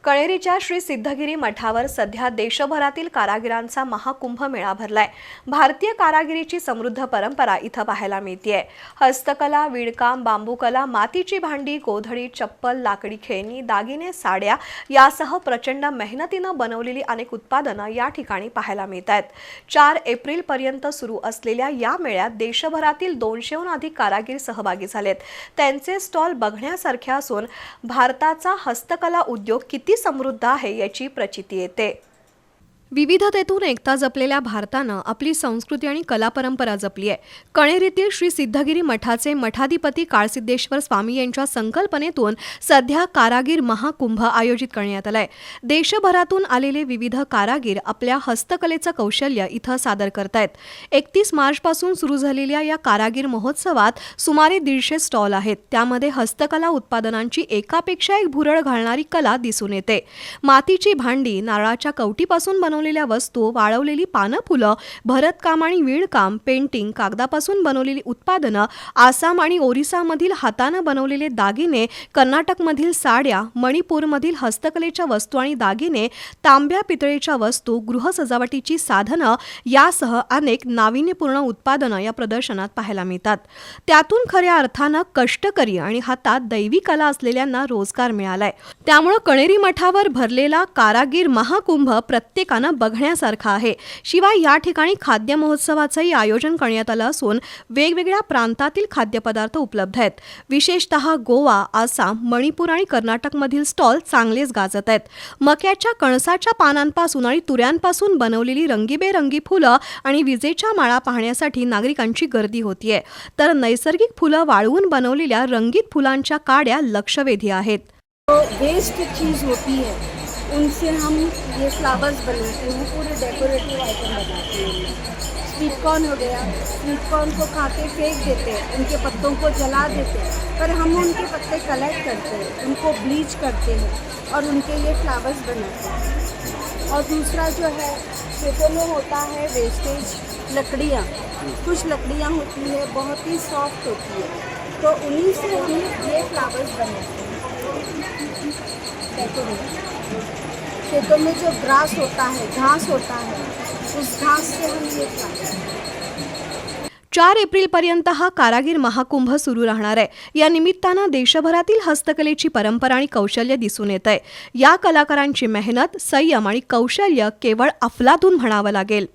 कणेरीच्या श्री सिद्धगिरी मठावर सध्या देशभरातील कारागिरांचा महाकुंभ मेळा भरलाय। भारतीय कारागिरीची समृद्ध परंपरा इथं पाहायला मिळतेय। हस्तकला, विणकाम, बांबूकला, मातीची भांडी, गोधडी, चप्पल, लाकडी खेळणी, दागिने, साड्या यासह प्रचंड मेहनतीनं बनवलेली अनेक उत्पादनं या ठिकाणी पाहायला मिळतात। 4 एप्रिल पर्यंत सुरू असलेल्या या मेळ्यात देशभरातील 200हून अधिक कारागीर सहभागी झालेत। त्यांचे स्टॉल बघण्यासारखे असून भारताचा हस्तकला उद्योग किती समृद्ध आहे याची प्रचिती येते। विविधतेतून एकता जपलेल्या भारतानं आपली संस्कृती आणि कला परंपरा जपली आहे। कणेरीतील श्री सिद्धगिरी मठाचे मठाधिपती काळसिद्धेश्वर स्वामी यांच्या संकल्पनेतून सध्या कारागीर महाकुंभ आयोजित करण्यात आलाय। देशभरातून आलेले विविध कारागीर आपल्या हस्तकलेचं कौशल्य इथं सादर करतायत। 31 मार्चपासून सुरू झालेल्या या कारागीर महोत्सवात सुमारे 150 स्टॉल आहेत। त्यामध्ये हस्तकला उत्पादनांची एकापेक्षा एक भुरळ घालणारी कला दिसून येते। मातीची भांडी, नारळाच्या कवटीपासून बनवलेल्या वस्तू, वाळवलेली पानं, फुलं, भरतकाम आणि विणकाम, पेंटिंग, कागदापासून बनवलेली उत्पादनं, आसाम आणि ओरिसामधील हातानं बनवलेले दागिने, कर्नाटकमधील साड्या, मणिपूरमधील हस्तकलेच्या वस्तू आणि दागिने, तांब्या पितळेच्या वस्तू, गृहसजावटीची साधनं यासह अनेक नाविन्यपूर्ण उत्पादनं या प्रदर्शनात पाहायला मिळतात। त्यातून खऱ्या अर्थानं कष्टकरी आणि हातात दैवी कला असलेल्यांना रोजगार मिळालाय। त्यामुळे कणेरी मठावर भरलेला कारागीर महाकुंभ प्रत्येकानं बघण्यासारखा आहे। शिवाय या ठिकाणी खाद्य महोत्सवाचंही आयोजन करण्यात आलं असून वेगवेगळ्या प्रांतातील खाद्यपदार्थ उपलब्ध आहेत। विशेषतः गोवा, आसाम, मणिपूर आणि कर्नाटकमधील स्टॉल चांगलेच गाजत आहेत। मक्याच्या कणसाच्या पानांपासून आणि तुऱ्यांपासून बनवलेली रंगीबेरंगी फुलं आणि विजेच्या माळा पाहण्यासाठी नागरिकांची गर्दी होतीये, तर नैसर्गिक फुलं वाळवून बनवलेल्या रंगीत फुलांच्या काड्या लक्षवेधी आहेत। वेस्ट चीज़ होती है उनसे हम ये फ्लावर्स बनाते हैं, पूरे डेकोरेटिव आइटम बनाते हैं। स्वीट कॉर्न हो गया, स्वीट कॉर्न को खाते फेंक देते हैं, उनके पत्तों को जला देते हैं, पर हम उनके पत्ते कलेक्ट करते हैं, उनको ब्लीच करते हैं और उनके ये फ्लावर्स बनाते हैं। और दूसरा जो है खेतों में होता है वेस्टेज लकड़ियाँ, कुछ लकड़ियाँ होती है बहुत ही सॉफ्ट होती है, तो उन्हीं से हम ये फ्लावर्स बनाते हैं। खेतों में जो ग्रास होता है, घास होता है, उस घास से हम ये फ्लावर्स 4 एप्रिल पर्यंत हा कारागीर महाकुंभ सुरू राहणार आहे। या निमित्तानं देशभरातील हस्तकलेची परंपरा आणि कौशल्य दिसून येत आहे। या कलाकारांची मेहनत, संयम आणि कौशल्य केवळ अफलातून म्हणावं लागेल।